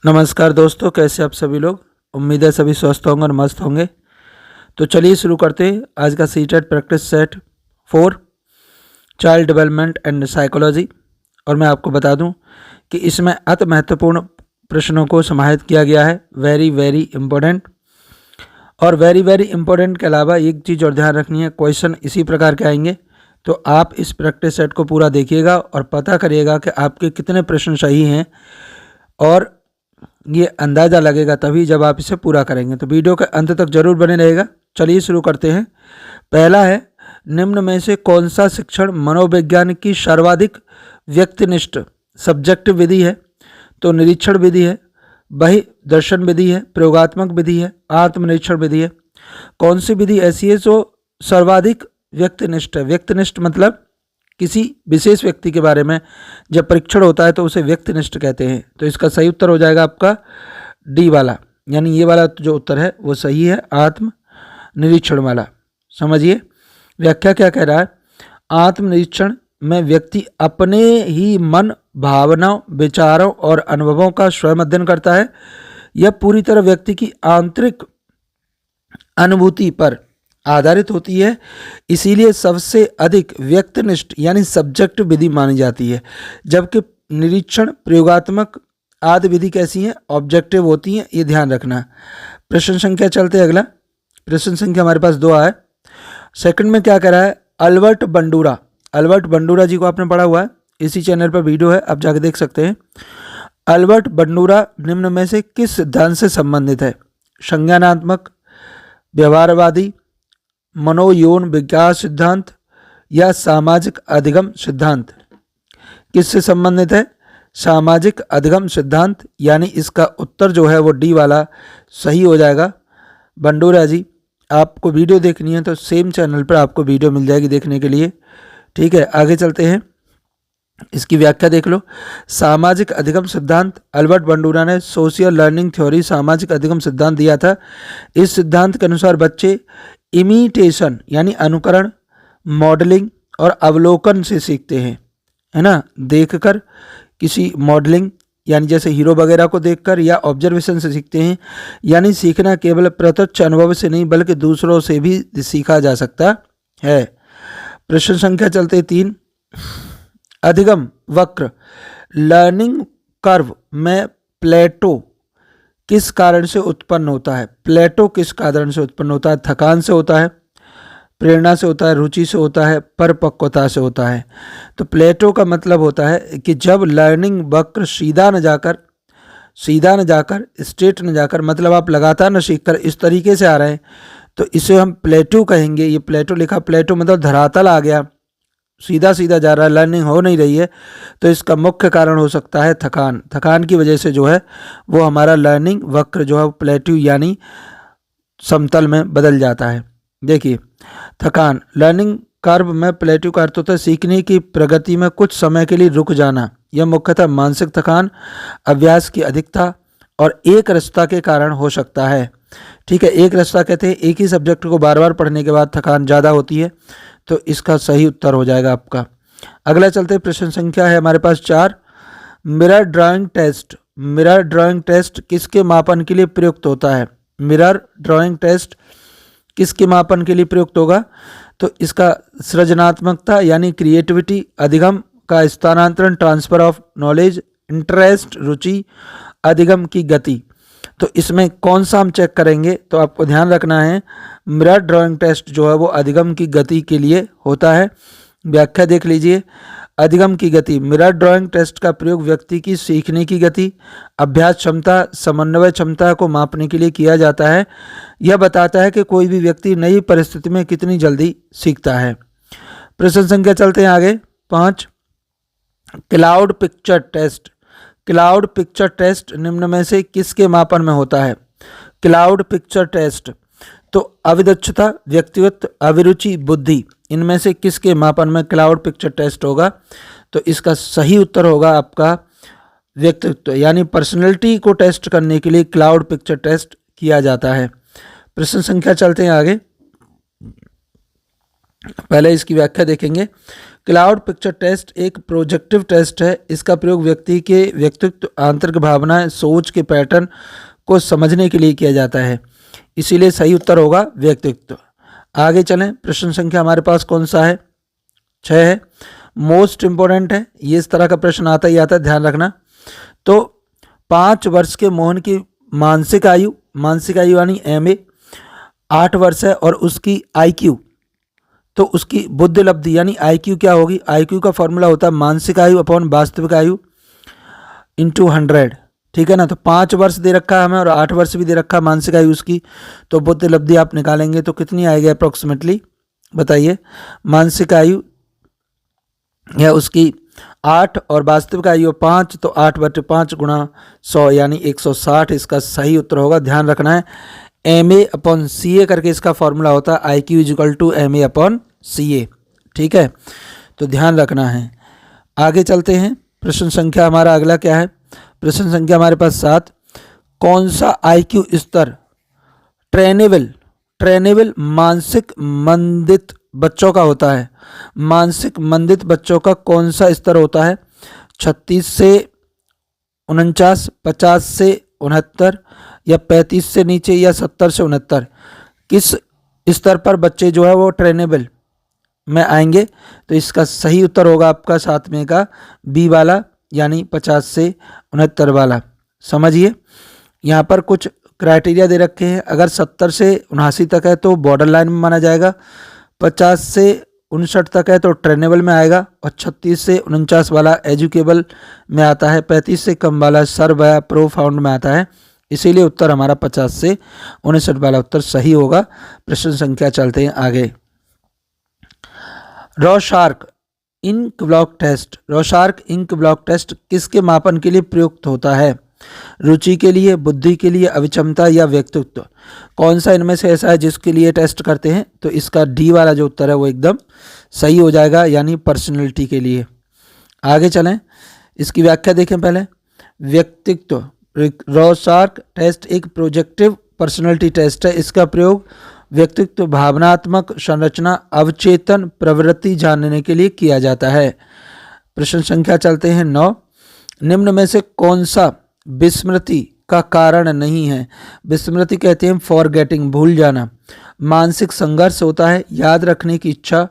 नमस्कार दोस्तों, कैसे आप सभी लोग। उम्मीद है सभी स्वस्थ होंगे और मस्त होंगे। तो चलिए शुरू करते हैं आज का CTET practice set 4 child development and psychology. और मैं आपको बता दूं कि इसमें अति महत्वपूर्ण प्रश्नों को समाहित किया गया है। Very very important. और वेरी इम्पोर्टेंट के अलावा एक चीज़ और ध्यान रखनी है, क्वेश्चन इसी प्रकार के आएंगे। तो आप इस प्रैक्टिस सेट को पूरा देखिएगा और पता करिएगा कि आपके कितने प्रश्न सही हैं, और ये अंदाज़ा लगेगा तभी जब आप इसे पूरा करेंगे। तो वीडियो के अंत तक जरूर बने रहेगा। चलिए शुरू करते हैं। पहला है, निम्न में से कौन सा शिक्षण मनोविज्ञान की सर्वाधिक व्यक्तिनिष्ठ सब्जेक्टिव विधि है। तो निरीक्षण विधि है, बहि दर्शन विधि है, प्रयोगात्मक विधि है, आत्मनिरीक्षण विधि है। कौन सी विधि ऐसी है जो सर्वाधिक व्यक्तिनिष्ठ है। व्यक्तिनिष्ठ मतलब किसी विशेष व्यक्ति के बारे में जब परीक्षण होता है तो उसे व्यक्तिनिष्ठ कहते हैं। तो इसका सही उत्तर हो जाएगा आपका डी वाला, यानी ये वाला जो उत्तर है वो सही है, आत्म निरीक्षण वाला। समझिए व्याख्या क्या कह रहा है। आत्मनिरीक्षण में व्यक्ति अपने ही मन, भावनाओं, विचारों और अनुभवों का स्वयं अध्ययन करता है। यह पूरी तरह व्यक्ति की आंतरिक अनुभूति पर आधारित होती है, इसीलिए सबसे अधिक व्यक्तिनिष्ठ यानी सब्जेक्टिव विधि मानी जाती है। जबकि निरीक्षण, प्रयोगात्मक आदि विधि कैसी हैं, ऑब्जेक्टिव होती हैं। ये ध्यान रखना। प्रश्न संख्या चलते अगला। प्रश्न संख्या हमारे पास 2 है। सेकंड में क्या कह रहा है, अल्बर्ट बंडूरा जी को आपने पढ़ा हुआ है, इसी चैनल पर वीडियो है, आप जाके देख सकते हैं। अल्बर्ट बंडूरा निम्न में से किस सिद्धांत से संबंधित है। संज्ञानात्मक, व्यवहारवादी, मनोयौन विकास सिद्धांत या सामाजिक अधिगम सिद्धांत। किससे संबंधित है, सामाजिक अधिगम सिद्धांत, यानी इसका उत्तर जो है वो डी वाला सही हो जाएगा। बंडूरा जी, आपको वीडियो देखनी है तो सेम चैनल पर आपको वीडियो मिल जाएगी देखने के लिए। ठीक है, आगे चलते हैं, इसकी व्याख्या देख लो। सामाजिक अधिगम सिद्धांत, अल्बर्ट बंडूरा ने सोशल लर्निंग थ्योरी सामाजिक अधिगम सिद्धांत दिया था। इस सिद्धांत के अनुसार बच्चे इमिटेशन यानी अनुकरण, मॉडलिंग और अवलोकन से सीखते हैं, है ना। देखकर किसी मॉडलिंग यानी जैसे हीरो वगैरह को देखकर, या ऑब्जर्वेशन से सीखते हैं। यानी सीखना केवल प्रत्यक्ष अनुभव से नहीं बल्कि दूसरों से भी सीखा जा सकता है। प्रश्न संख्या चलते 3। अधिगम वक्र, लर्निंग कर्व में प्लेटो किस कारण से उत्पन्न होता है। प्लेटो किस कारण से उत्पन्न होता है। थकान से होता है, प्रेरणा से होता है, रुचि से होता है, परिपक्वता से होता है। तो प्लेटो का मतलब होता है कि जब लर्निंग वक्र सीधा न जाकर स्ट्रेट न जाकर, मतलब आप लगातार न सीखकर इस तरीके से आ रहे हैं, तो इसे हम प्लेटो कहेंगे। ये प्लेटो लिखा, प्लेटो मतलब धरातल आ गया, सीधा जा रहा है, लर्निंग हो नहीं रही है। तो इसका मुख्य कारण हो सकता है थकान की वजह से जो है वो हमारा लर्निंग वक्र जो है प्लेट्यू यानी समतल में बदल जाता है। देखिए, थकान, लर्निंग कर्व में प्लेट्यू का अर्थ होता है सीखने की प्रगति में कुछ समय के लिए रुक जाना। यह मुख्यतः मानसिक थकान, अभ्यास की अधिकता और एक रसता के कारण हो सकता है। ठीक है, एक रसता कहते हैं एक ही सब्जेक्ट को बार बार पढ़ने के बाद थकान ज़्यादा होती है। तो इसका सही उत्तर हो जाएगा आपका। अगला चलते, प्रश्न संख्या है हमारे पास 4। मिरर ड्राइंग टेस्ट किसके मापन के लिए प्रयुक्त होता है। मिरर ड्राइंग टेस्ट किसके मापन के लिए प्रयुक्त होगा। तो इसका सृजनात्मकता यानी क्रिएटिविटी, अधिगम का स्थानांतरण, ट्रांसफर ऑफ नॉलेज, इंटरेस्ट रुचि, अधिगम की गति। तो इसमें कौन सा हम चेक करेंगे, तो आपको ध्यान रखना है मिरर ड्राइंग टेस्ट जो है वो अधिगम की गति के लिए होता है। व्याख्या देख लीजिए। अधिगम की गति, मिरर ड्राइंग टेस्ट का प्रयोग व्यक्ति की सीखने की गति, अभ्यास क्षमता, समन्वय क्षमता को मापने के लिए किया जाता है। यह बताता है कि कोई भी व्यक्ति नई परिस्थिति में कितनी जल्दी सीखता है। प्रश्न संख्या चलते हैं आगे 5। क्लाउड पिक्चर टेस्ट निम्न में से किसके मापन में होता है। क्लाउड पिक्चर टेस्ट, तो अविदक्षता, व्यक्तिगत अभिरुचि, बुद्धि, इनमें से किसके मापन में क्लाउड पिक्चर टेस्ट होगा। तो इसका सही उत्तर होगा आपका व्यक्तित्व यानी पर्सनैलिटी को टेस्ट करने के लिए क्लाउड पिक्चर टेस्ट किया जाता है। प्रश्न संख्या चलते हैं आगे। पहले इसकी व्याख्या देखेंगे। क्लाउड पिक्चर टेस्ट एक प्रोजेक्टिव टेस्ट है। इसका प्रयोग व्यक्ति के व्यक्तित्व, आंतरिक भावनाएं, सोच के पैटर्न को समझने के लिए किया जाता है, इसीलिए सही उत्तर होगा व्यक्तित्व। आगे चलें, प्रश्न संख्या हमारे पास कौन सा है? 6 है, मोस्ट इंपॉर्टेंट है, ये इस तरह का प्रश्न आता ही आता है, ध्यान रखना। तो 5 वर्ष के मोहन की मानसिक आयु यानी MA 8 वर्ष है, और उसकी IQ, तो उसकी बुद्धि लब्धि यानी IQ क्या होगी? IQ का फॉर्मूला होता है मानसिक आयु अपॉन वास्तविक आयु इंटू 100, ठीक है ना। तो 5 वर्ष दे रखा है हमें और 8 वर्ष भी दे रखा है मानसिक आयु उसकी, तो बुद्धि लब्धि आप निकालेंगे तो कितनी आएगी अप्रोक्सीमेटली, बताइए। मानसिक आयु या उसकी 8 और वास्तविक आयु 5, तो 8/5 गुणा 100 यानी 160 इसका सही उत्तर होगा। ध्यान रखना है, MA अपॉन CA करके इसका फॉर्मूला होता है IQ = MA अपॉन CA, ठीक है, तो ध्यान रखना है। आगे चलते हैं, प्रश्न संख्या हमारा अगला क्या है? प्रश्न संख्या हमारे पास 7, कौन सा IQ स्तर ट्रेनेबल मानसिक मंदित बच्चों का होता है? मानसिक मंदित बच्चों का कौन सा स्तर होता है? 36 से 49, 50 से 69 या 35 से नीचे या 70 से 69? किस स्तर पर बच्चे जो है वो ट्रेनेबल में आएंगे? तो इसका सही उत्तर होगा आपका 7वें का B वाला, यानी 50 से 69 वाला। समझिए, यहाँ पर कुछ क्राइटेरिया दे रखे हैं। अगर 70 से 79 तक है तो बॉर्डर लाइन में माना जाएगा, 50 से 59 तक है तो ट्रेनेबल में आएगा, और 36 से 49 वाला एजुकेबल में आता है, 35 से कम वाला सर्व या प्रोफाउंड में आता है। इसीलिए उत्तर हमारा 50 से 59 वाला उत्तर सही होगा। प्रश्न संख्या चलते हैं आगे। रॉशार्क इंक ब्लॉक टेस्ट किसके मापन के लिए प्रयुक्त होता है? रुचि के लिए, बुद्धि के लिए, अभिक्षमता या व्यक्तित्व? कौन सा इनमें से ऐसा है जिसके लिए टेस्ट करते हैं? तो इसका D वाला जो उत्तर है वो एकदम सही हो जाएगा, यानी पर्सनैलिटी के लिए। आगे चलें, इसकी व्याख्या देखें पहले। व्यक्तित्व, रॉशार्क टेस्ट एक प्रोजेक्टिव पर्सनैलिटी टेस्ट है। इसका प्रयोग व्यक्तित्व, भावनात्मक संरचना, अवचेतन प्रवृत्ति जानने के लिए किया जाता है। प्रश्न संख्या चलते हैं 9, निम्न में से कौन सा विस्मृति का कारण नहीं है? विस्मृति कहते हैं फॉरगेटिंग, भूल जाना। मानसिक संघर्ष होता है, याद रखने की इच्छा,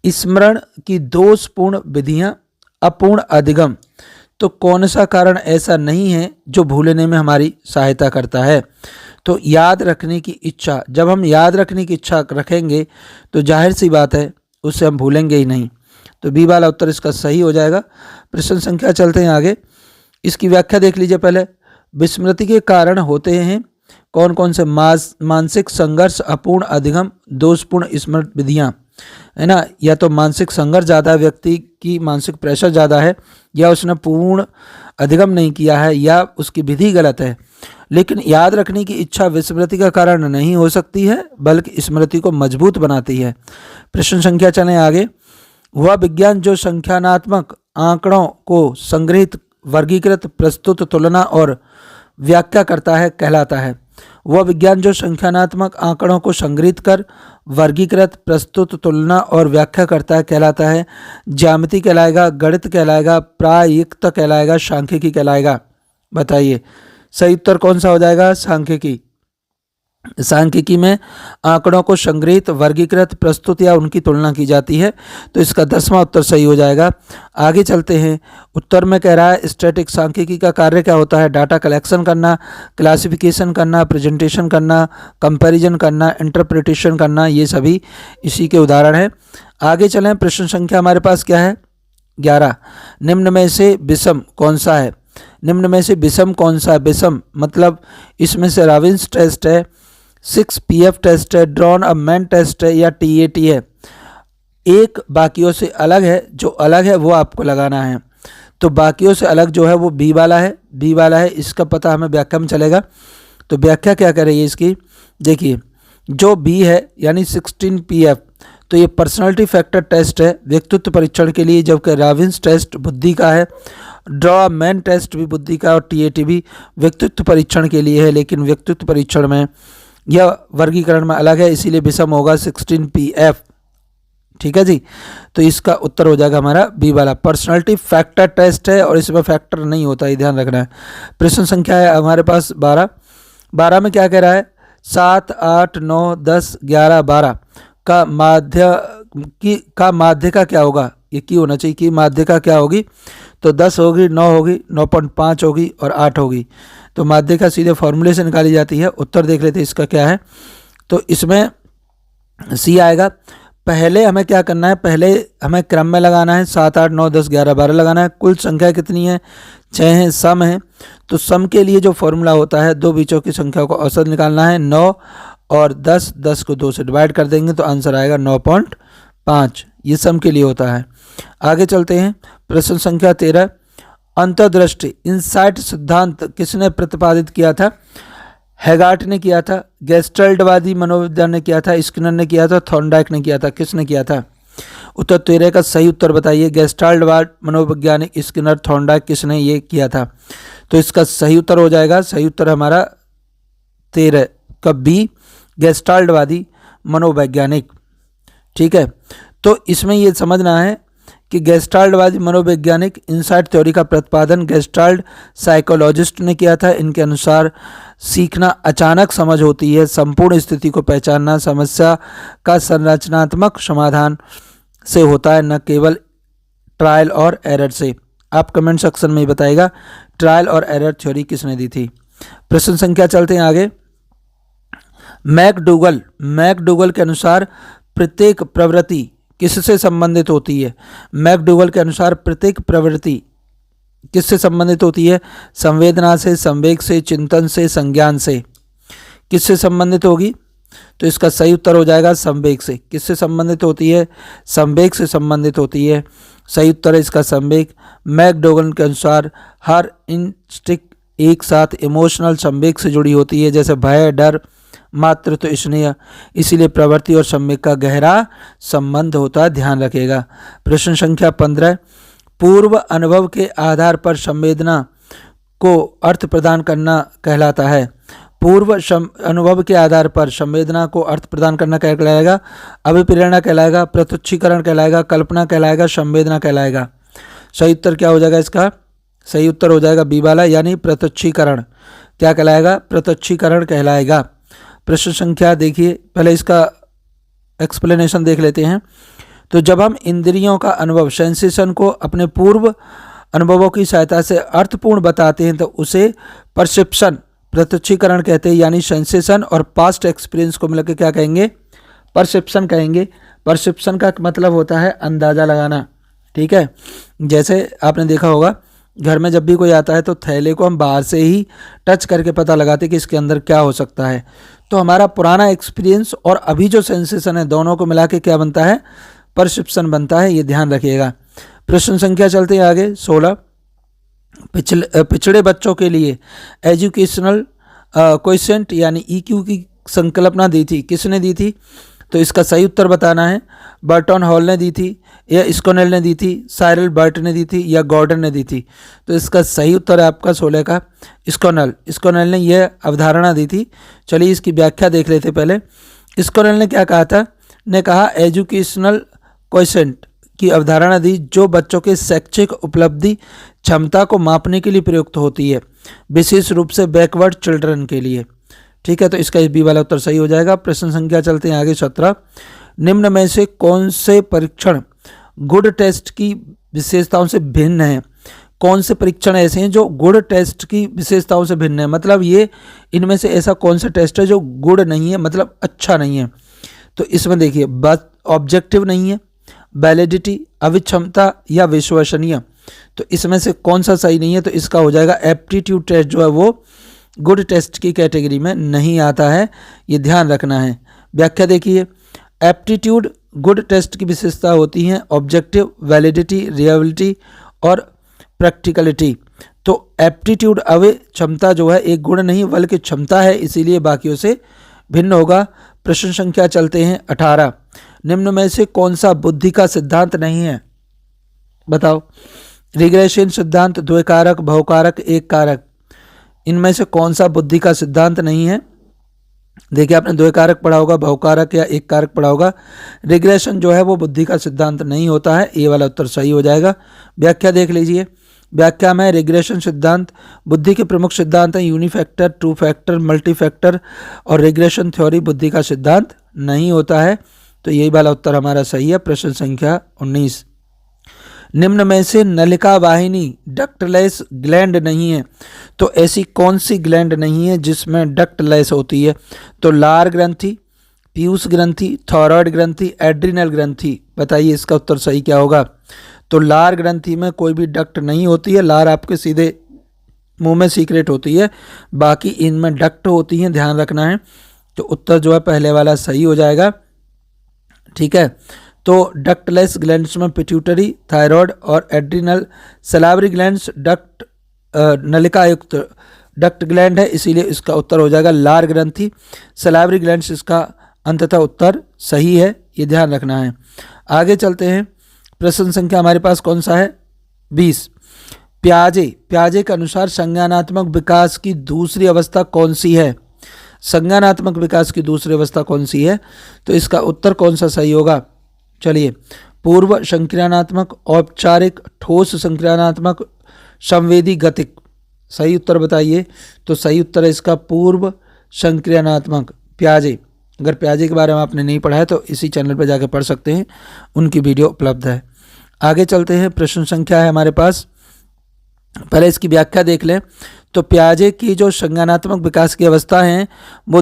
स्मरण की दोषपूर्ण विधियां, अपूर्ण अधिगम। तो कौन सा कारण ऐसा नहीं है जो भूलने में हमारी सहायता करता है? तो याद रखने की इच्छा। जब हम याद रखने की इच्छा रखेंगे तो जाहिर सी बात है उससे हम भूलेंगे ही नहीं, तो B वाला उत्तर इसका सही हो जाएगा। प्रश्न संख्या चलते हैं आगे, इसकी व्याख्या देख लीजिए पहले। विस्मृति के कारण होते हैं कौन कौन से? मानसिक संघर्ष, अपूर्ण अधिगम, दोषपूर्ण स्मरण विधियाँ, है ना। या तो मानसिक संघर्ष ज़्यादा है, व्यक्ति की मानसिक प्रेशर ज़्यादा है, या उसने पूर्ण अधिगम नहीं किया है, या उसकी विधि गलत है। लेकिन याद रखने की इच्छा विस्मृति का कारण नहीं हो सकती है, बल्कि स्मृति को मजबूत बनाती है। प्रश्न संख्या चलें आगे। वह विज्ञान जो संख्यानात्मक आंकड़ों को संग्रहित, वर्गीकृत, प्रस्तुत, तुलना और व्याख्या करता है कहलाता है। वह विज्ञान जो संख्यानात्मक आंकड़ों को संग्रहित कर, वर्गीकृत, प्रस्तुत, तुलना और व्याख्या करता है कहलाता है। ज्यामिति कहलाएगा, गणित कहलाएगा, प्रायिकता कहलाएगा, सांख्यिकी कहलाएगा? बताइए सही उत्तर कौन सा हो जाएगा? सांख्यिकी। सांख्यिकी में आंकड़ों को संग्रहित, वर्गीकृत, प्रस्तुत या उनकी तुलना की जाती है, तो इसका 10वां उत्तर सही हो जाएगा। आगे चलते हैं, उत्तर में कह रहा है स्टैटिक सांख्यिकी का कार्य क्या होता है? डाटा कलेक्शन करना, क्लासिफिकेशन करना, प्रेजेंटेशन करना, कंपैरिजन करना, इंटरप्रिटेशन करना, ये सभी इसी के उदाहरण हैं। आगे चलें, प्रश्न संख्या हमारे पास क्या है? 11, निम्न में से विषम कौन सा है? निम्न में से विषम कौन सा है? विषम मतलब इसमें से रॉबिन्स टेस्ट है, 6PF टेस्ट है, ड्रॉन अ मैन टेस्ट है, या TAT है। एक बाकियों से अलग है, जो अलग है वो आपको लगाना है। तो बाकियों से अलग जो है वो B वाला है। इसका पता हमें व्याख्या में चलेगा। तो व्याख्या क्या करेगी इसकी? देखिए, जो B है यानी 16PF, तो ये पर्सनालिटी फैक्टर टेस्ट है, व्यक्तित्व परीक्षण के लिए, जबकि रॉबिन्स टेस्ट बुद्धि का है, ड्रॉ मैन टेस्ट भी बुद्धि का, और TAT भी व्यक्तित्व परीक्षण के लिए है, लेकिन व्यक्तित्व परीक्षण में यह वर्गीकरण में अलग है, इसीलिए विषम होगा 16PF। ठीक है जी। तो इसका उत्तर हो जाएगा हमारा बी वाला। पर्सनालिटी फैक्टर टेस्ट है और इसमें फैक्टर नहीं होता, ये ध्यान रखना है। प्रश्न संख्या है हमारे पास 12। 12 में क्या कह रहा है, 7, 8, 9, 10, 11, 12 का माध्य का क्या होगा, ये की होना चाहिए कि माध्य का क्या होगी, तो 10 होगी, 9 होगी, 9.5 होगी और 8 होगी। तो माध्य का सीधे फॉर्मूले से निकाली जाती है। उत्तर देख लेते हैं इसका क्या है, तो इसमें सी आएगा। पहले हमें क्या करना है, पहले हमें क्रम में लगाना है, 7, 8, 9, 10, 11, 12 लगाना है। कुल संख्या कितनी है, 6 है, सम है। तो सम के लिए जो फॉर्मूला होता है, दो बीचों की संख्या को औसत निकालना है। 9 और 10, 10 को 2 से डिवाइड कर देंगे तो आंसर आएगा 9.5। ये सम के लिए होता है। आगे चलते हैं, प्रश्न संख्या 13। अंतर्दृष्टि इनसाइट सिद्धांत किसने प्रतिपादित किया था, हैगार्ट ने किया था, गेस्टल्टवादी मनोविज्ञान ने किया था, स्किनर ने किया था, थॉर्नडाइक ने किया था, किसने किया था। उत्तर 13 का सही उत्तर बताइए। गेस्टाल्टवाद मनोवैज्ञानिक स्किनर, थॉर्नडाइक, किसने ये किया था। तो इसका सही उत्तर हो जाएगा, सही उत्तर हमारा 13 का बी, गेस्टाल्टवादी मनोवैज्ञानिक। ठीक है, तो इसमें ये समझना है कि गेस्टाल्टवादी मनोवैज्ञानिक इनसाइट थ्योरी का प्रतिपादन गेस्टाल्ट साइकोलॉजिस्ट ने किया था। इनके अनुसार सीखना अचानक समझ होती है, संपूर्ण स्थिति को पहचानना समस्या का संरचनात्मक समाधान से होता है, न केवल ट्रायल और एरर से। आप कमेंट सेक्शन में बताइएगा ट्रायल और एरर थ्योरी किसने दी थी। प्रश्न संख्या चलते हैं आगे। मैकडूगल के अनुसार प्रत्येक प्रवृत्ति किससे संबंधित होती है। मैकडूगल के अनुसार प्रत्येक प्रवृत्ति किससे संबंधित होती है, संवेदना से, संवेग से, चिंतन से, संज्ञान से। किससे संबंधित होगी, तो इसका सही उत्तर हो जाएगा संवेग से। किससे संबंधित होती है, संवेग से संबंधित होती है। सही उत्तर है इसका संवेग। मैकडूगल के अनुसार हर इंस्टिंक्ट एक साथ इमोशनल संवेग से जुड़ी होती है, जैसे भय, डर, मातृत्व, स्नेह। इसीलिए प्रवृत्ति और संवेग का गहरा संबंध होता है, ध्यान रखिएगा। प्रश्न संख्या 15। पूर्व अनुभव के आधार पर संवेदना को अर्थ प्रदान करना कहलाता है। पूर्व अनुभव के आधार पर संवेदना को अर्थ प्रदान करना क्या कहलाएगा, अभिप्रेरणा कहलाएगा, प्रत्युच्छीकरण कहलाएगा, कल्पना कहलाएगा, संवेदना कहलाएगा। सही उत्तर क्या हो जाएगा इसका, सही उत्तर हो जाएगा बी वाला, यानी प्रत्युच्छीकरण। क्या कहलाएगा, प्रत्युच्छीकरण कहलाएगा। प्रश्न संख्या देखिए, पहले इसका एक्सप्लेनेशन देख लेते हैं। तो जब हम इंद्रियों का अनुभव, सेंसेशन को अपने पूर्व अनुभवों की सहायता से अर्थपूर्ण बताते हैं तो उसे परसेप्शन, प्रत्युच्छीकरण कहते हैं। यानी सेंसेशन और पास्ट एक्सपीरियंस को मिलकर क्या कहेंगे, परसेप्शन कहेंगे। परसेप्शन का मतलब होता है अंदाज़ा लगाना। ठीक है, जैसे आपने देखा होगा घर में जब भी कोई आता है तो थैले को हम बाहर से ही टच करके पता लगाते कि इसके अंदर क्या हो सकता है। तो हमारा पुराना एक्सपीरियंस और अभी जो सेंसेशन है दोनों को मिला के क्या बनता है, परसेप्शन बनता है, ये ध्यान रखिएगा। प्रश्न संख्या चलते हैं आगे 16। पिछड़े बच्चों के लिए एजुकेशनल क्वोशिएंट यानी ईक्यू की संकल्पना दी थी, किसने दी थी। तो इसका सही उत्तर बताना है। बर्टन हॉल ने दी थी, या स्कोनेल ने दी थी, साइरल बर्ट ने दी थी, या गॉर्डन ने दी थी। तो इसका सही उत्तर है आपका 16 का स्कोनेल ने यह अवधारणा दी थी। चलिए इसकी व्याख्या देख लेते पहले। स्कोनेल ने क्या कहा था, ने कहा एजुकेशनल क्वोशिएंट की अवधारणा दी जो बच्चों के शैक्षिक उपलब्धि क्षमता को मापने के लिए प्रयुक्त होती है, विशेष रूप से बैकवर्ड चिल्ड्रन के लिए। ठीक है, तो इसका बी वाला उत्तर सही हो जाएगा। प्रश्न संख्या चलते हैं आगे 17। निम्न में से कौन से परीक्षण गुड टेस्ट की विशेषताओं से भिन्न है। कौन से परीक्षण ऐसे हैं जो गुड टेस्ट की विशेषताओं से भिन्न है, मतलब ये इनमें से ऐसा कौन सा टेस्ट है जो गुड नहीं है, मतलब अच्छा नहीं है। तो इसमें देखिए, बस ऑब्जेक्टिव नहीं है, वैलिडिटी, अविक्षमता या विश्वसनीय। तो इसमें से कौन सा सही नहीं है, तो इसका हो जाएगा एप्टीट्यूड टेस्ट जो है वो गुड टेस्ट की कैटेगरी में नहीं आता है, ये ध्यान रखना है। व्याख्या देखिए, एप्टीट्यूड गुड टेस्ट की विशेषता होती हैं ऑब्जेक्टिव, वैलिडिटी, रियलिटी और प्रैक्टिकलिटी। तो एप्टीट्यूड अवय क्षमता जो है एक गुण नहीं बल्कि क्षमता है, इसीलिए बाकियों से भिन्न होगा। प्रश्न संख्या चलते हैं 18। निम्न में से कौन सा बुद्धि का सिद्धांत नहीं है, बताओ। रिग्रेशन सिद्धांत, द्वैकारक, बहुकारक, एक कारक। इनमें से कौन सा बुद्धि का सिद्धांत नहीं है। देखिए आपने दो कारक पढ़ा होगा, बहुकारक या एक कारक पढ़ा होगा। रिग्रेशन जो है वो बुद्धि का सिद्धांत नहीं होता है, ये वाला उत्तर सही हो जाएगा। व्याख्या देख लीजिए, व्याख्या में रिग्रेशन सिद्धांत बुद्धि के प्रमुख सिद्धांत हैं, यूनिफैक्टर, टू फैक्टर, मल्टी फैक्टर, और रिग्रेशन थ्योरी बुद्धि का सिद्धांत नहीं होता है। तो यही वाला उत्तर हमारा सही है। प्रश्न संख्या 19, निम्न में से नलिका वाहिनी डक्टलेस ग्लैंड नहीं है, तो ऐसी कौन सी ग्लैंड नहीं है जिसमें डक्टलेस होती है? तो लार ग्रंथि, पीयूष ग्रंथि, थायराइड ग्रंथि, एड्रिनल ग्रंथि। बताइए इसका उत्तर सही क्या होगा? तो लार ग्रंथि में कोई भी डक्ट नहीं होती है, लार आपके सीधे मुंह में सीक्रेट होती है, बाकी इनमें डक्ट होती हैं, ध्यान रखना है। तो उत्तर जो है पहले वाला सही हो जाएगा। ठीक है, तो डक्टलेस ग्लैंड्स में पिट्यूटरी, थायराइड और एड्रिनल। सलावरी ग्लैंड्स डक्ट नलिका युक्त डक्ट ग्लैंड है, इसीलिए इसका उत्तर हो जाएगा लार ग्रंथि। सलावरी ग्लैंड्स इसका अंततः उत्तर सही है, ये ध्यान रखना है। आगे चलते हैं। प्रश्न संख्या हमारे पास कौन सा है? 20, प्याजे के अनुसार संज्ञानात्मक विकास की दूसरी अवस्था कौन सी है? संज्ञानात्मक विकास की दूसरी अवस्था कौन सी है? तो इसका उत्तर कौन सा सही होगा? चलिए, पूर्व संक्रियानात्मक, औपचारिक, ठोस संक्रियानात्मक, संवेदी, गतिक। सही उत्तर बताइए। तो सही उत्तर है इसका पूर्व संक्रियानात्मक, प्याजे। अगर प्याजे के बारे में आपने नहीं पढ़ा है तो इसी चैनल पर जाकर पढ़ सकते हैं, उनकी वीडियो उपलब्ध है। आगे चलते हैं। प्रश्न संख्या है हमारे पास, पहले इसकी व्याख्या देख लें। तो प्याजे की जो संज्ञानात्मक विकास की अवस्था हैं वो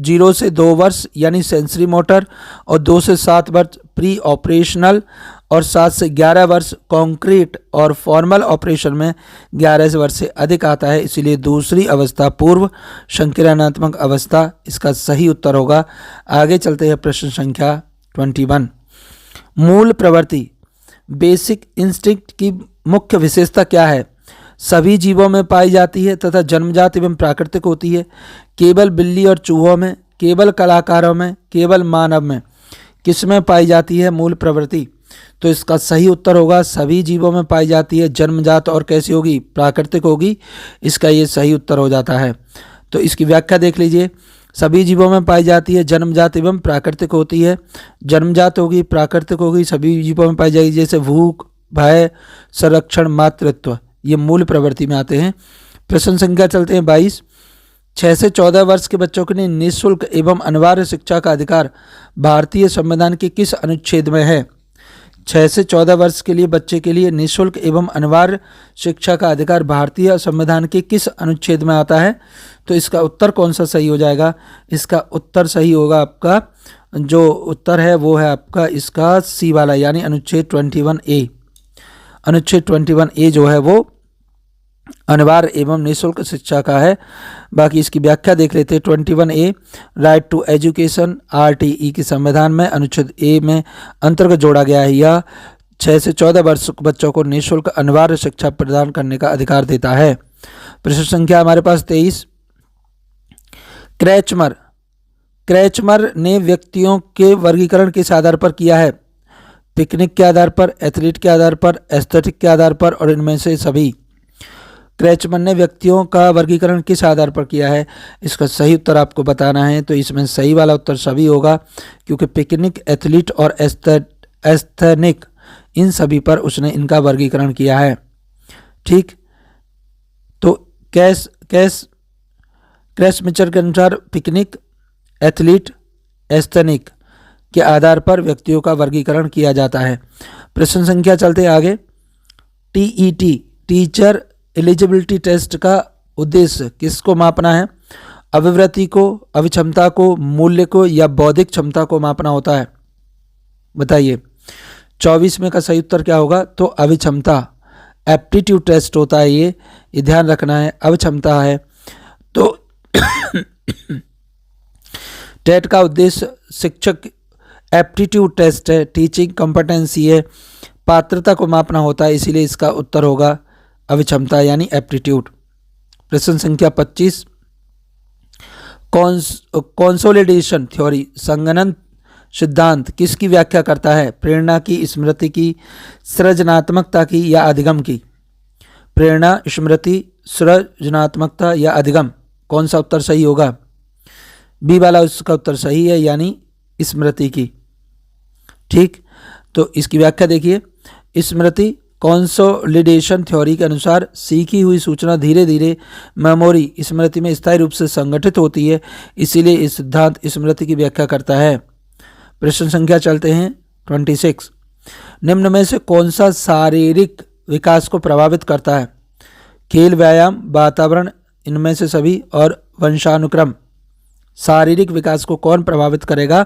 0 से 2 वर्ष यानी सेंसरी मोटर, और 2 से 7 वर्ष प्री ऑपरेशनल, और 7 से 11 वर्ष कॉन्क्रीट, और फॉर्मल ऑपरेशन में 11 वर्ष से अधिक आता है, इसीलिए दूसरी अवस्था पूर्व संक्रियानात्मक अवस्था इसका सही उत्तर होगा। आगे चलते हैं। प्रश्न संख्या 21, मूल प्रवृत्ति बेसिक इंस्टिंक्ट की मुख्य विशेषता क्या है? सभी जीवों में पाई जाती है तथा जन्मजात एवं प्राकृतिक होती है। केवल बिल्ली और चूहों में, केवल कलाकारों में, केवल मानव में, किसमें पाई जाती है मूल प्रवृत्ति? तो इसका सही उत्तर होगा सभी जीवों में पाई जाती है, जन्मजात और कैसी होगी? प्राकृतिक होगी। इसका ये सही उत्तर हो जाता है। तो इसकी व्याख्या देख लीजिए। सभी जीवों में पाई जाती है, जन्मजात एवं प्राकृतिक होती है। जन्मजात होगी, प्राकृतिक होगी, सभी जीवों में पाई जाएगी। जैसे भूख, भय, संरक्षण, मातृत्व, ये मूल प्रवृत्ति में आते हैं। प्रश्न संख्या चलते हैं 22, 6 से 14 वर्ष के बच्चों के लिए निःशुल्क एवं अनिवार्य शिक्षा का अधिकार भारतीय संविधान के किस अनुच्छेद में है? 6 से 14 वर्ष के लिए बच्चे के लिए निःशुल्क एवं अनिवार्य शिक्षा का अधिकार भारतीय संविधान के किस अनुच्छेद में आता है? तो इसका उत्तर कौन सा सही हो जाएगा? इसका उत्तर सही होगा आपका, जो उत्तर है वो है आपका इसका सी वाला, यानी अनुच्छेद 21A। अनुच्छेद 21A जो है वो अनिवार्य एवं निःशुल्क शिक्षा का है। बाकी इसकी व्याख्या देख लेते हैं। 21A right to education RTE के संविधान में अनुच्छेद ए में अंतर्गत जोड़ा गया है। यह 6 से 14 वर्ष के बच्चों को निःशुल्क अनिवार्य शिक्षा प्रदान करने का अधिकार देता है। प्रश्न संख्या हमारे पास 23, क्रैचमर ने व्यक्तियों के वर्गीकरण किस आधार पर किया है? पिकनिक के आधार पर, एथलीट के आधार पर, एस्थेटिक के आधार पर, और इनमें से सभी। क्रैचमर ने व्यक्तियों का वर्गीकरण किस आधार पर किया है? इसका सही उत्तर आपको बताना है। तो इसमें सही वाला उत्तर सभी होगा, क्योंकि पिकनिक, एथलीट और एस्थेनिक, इन सभी पर उसने इनका वर्गीकरण किया है। ठीक, तो क्रैचमिचर के अनुसार पिकनिक, एथलीट, एस्थेनिक के आधार पर व्यक्तियों का वर्गीकरण किया जाता है। प्रश्न संख्या चलते आगे। TET टीचर एलिजिबिलिटी टेस्ट का उद्देश्य किसको मापना है? अभिवृत्ति को, अभिक्षमता को, मूल्य को, या बौद्धिक क्षमता को मापना होता है? बताइए। 24 में का सही उत्तर क्या होगा? तो अभिक्षमता, एप्टीट्यूड टेस्ट होता है ये ध्यान रखना है, अभिक्षमता है। तो टेट का उद्देश्य शिक्षक एप्टीट्यूड टेस्ट है, टीचिंग कॉम्पिटेंसी है, पात्रता को मापना होता है, इसीलिए इसका उत्तर होगा अभिक्षमता यानी एप्टीट्यूड। प्रश्न संख्या 25, कंसोलिडेशन थ्योरी संगणन सिद्धांत किसकी व्याख्या करता है? प्रेरणा की, स्मृति की, सृजनात्मकता की, या अधिगम की? प्रेरणा, स्मृति, सृजनात्मकता या अधिगम, कौन सा उत्तर सही होगा? बी वाला उसका उत्तर सही है, यानी स्मृति की। ठीक, तो इसकी व्याख्या देखिए। स्मृति कंसोलिडेशन थ्योरी के अनुसार सीखी हुई सूचना धीरे धीरे मेमोरी स्मृति में स्थायी रूप से संगठित होती है, इसीलिए इस सिद्धांत स्मृति की व्याख्या करता है। प्रश्न संख्या चलते हैं 26। निम्न में से कौन सा शारीरिक विकास को प्रभावित करता है? खेल, व्यायाम, वातावरण, इनमें से सभी, और वंशानुक्रम। शारीरिक विकास को कौन प्रभावित करेगा?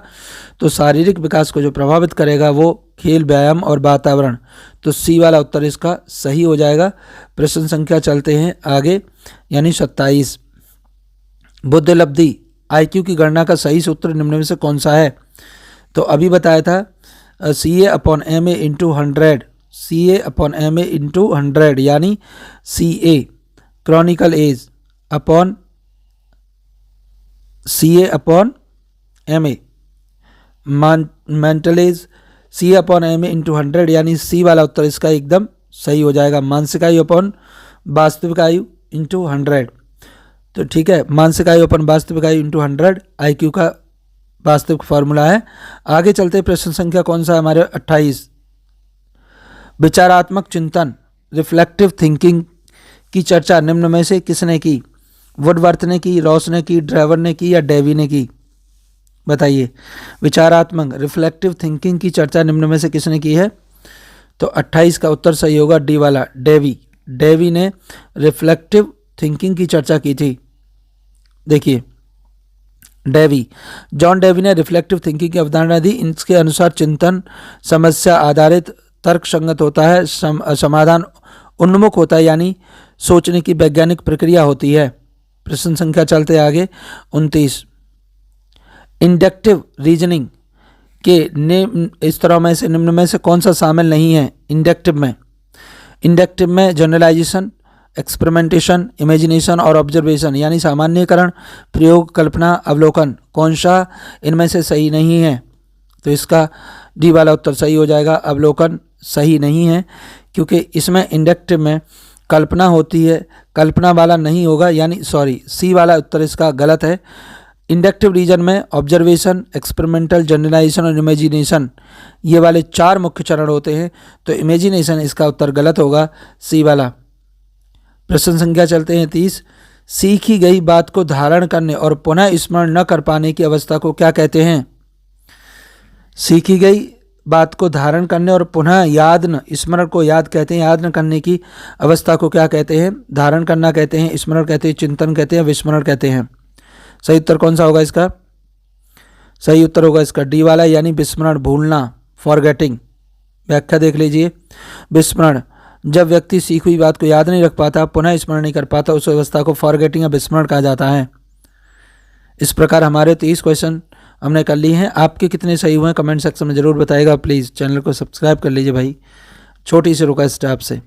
तो शारीरिक विकास को जो प्रभावित करेगा वो खेल, व्यायाम और वातावरण। तो सी वाला उत्तर इसका सही हो जाएगा। प्रश्न संख्या चलते हैं आगे, यानी 27। बुद्धिलब्धि IQ की गणना का सही सूत्र निम्न में से कौन सा है? तो अभी बताया था CA/MA इंटू 100, CA/MA इंटू 100, यानी CA Chronicle as upon CA/MA mental as, CA/MA into 100, यानी सी वाला उत्तर इसका एकदम सही हो जाएगा। मानसिक आयु अपॉन वास्तविक आयु इंटू 100। तो ठीक है, मानसिक आयु अपॉन वास्तविक आयु इंटू 100 IQ का वास्तविक फार्मूला है। आगे चलते प्रश्न संख्या कौन सा है हमारे 28। विचारात्मक चिंतन रिफ्लेक्टिव थिंकिंग की चर्चा निम्न में से किसने की? वुडवर्थ ने की, रॉस ने की, ड्राइवर ने की या डेवी ने की? बताइए। विचारात्मक रिफ्लेक्टिव थिंकिंग की चर्चा निम्न में से किसने की है? तो 28 का उत्तर सही होगा, डी वाला, डेवी। डेवी ने रिफ्लेक्टिव थिंकिंग की चर्चा की थी। देखिए, डेवी, जॉन डेवी ने रिफ्लेक्टिव थिंकिंग की अवधारणा दी। इसके अनुसार चिंतन समस्या आधारित तर्क संगत होता है, समाधान उन्मुख होता है, यानी सोचने की वैज्ञानिक प्रक्रिया होती है। प्रश्न संख्या चलते आगे 29। इंडक्टिव रीजनिंग के इस तरह में से निम्न में से कौन सा शामिल नहीं है? इंडक्टिव में जनरलाइजेशन, एक्सपेरिमेंटेशन, इमेजिनेशन और ऑब्जर्वेशन, यानी सामान्यकरण, प्रयोग, कल्पना, अवलोकन। कौन सा इनमें से सही नहीं है? तो इसका डी वाला उत्तर सही हो जाएगा। अवलोकन सही नहीं है, क्योंकि इसमें इंडक्टिव में कल्पना होती है, कल्पना वाला नहीं होगा, यानी सॉरी, सी वाला उत्तर इसका गलत है। इंडक्टिव रीजन में ऑब्जर्वेशन, एक्सपेरिमेंटल, जनरलाइजेशन और इमेजिनेशन, ये वाले 4 मुख्य चरण होते हैं। तो इमेजिनेशन इसका उत्तर गलत होगा, सी वाला। प्रश्न संख्या चलते हैं 30। सीखी गई बात को धारण करने और पुनः स्मरण न कर पाने की अवस्था को क्या कहते हैं? सीखी गई बात को धारण करने और पुनः याद न, स्मरण को याद कहते हैं, याद न करने की अवस्था को क्या कहते हैं? धारण करना कहते हैं, स्मरण कहते हैं, चिंतन कहते हैं, विस्मरण कहते हैं। सही उत्तर कौन सा होगा इसका? सही उत्तर होगा इसका डी वाला, यानी विस्मरण, भूलना, फॉरगेटिंग। व्याख्या देख लीजिए। विस्मरण, जब व्यक्ति सीखी हुई बात को याद नहीं रख पाता, पुनः स्मरण नहीं कर पाता, उस अवस्था को फॉरगेटिंग या विस्मरण कहा जाता है। इस प्रकार हमारे 30 क्वेश्चन हमने कर लिए हैं। आपके कितने सही हुए हैं कमेंट सेक्शन में ज़रूर बताइएगा। प्लीज़ चैनल को सब्सक्राइब कर लीजिए भाई, छोटी सी रिक्वेस्ट है आपसे।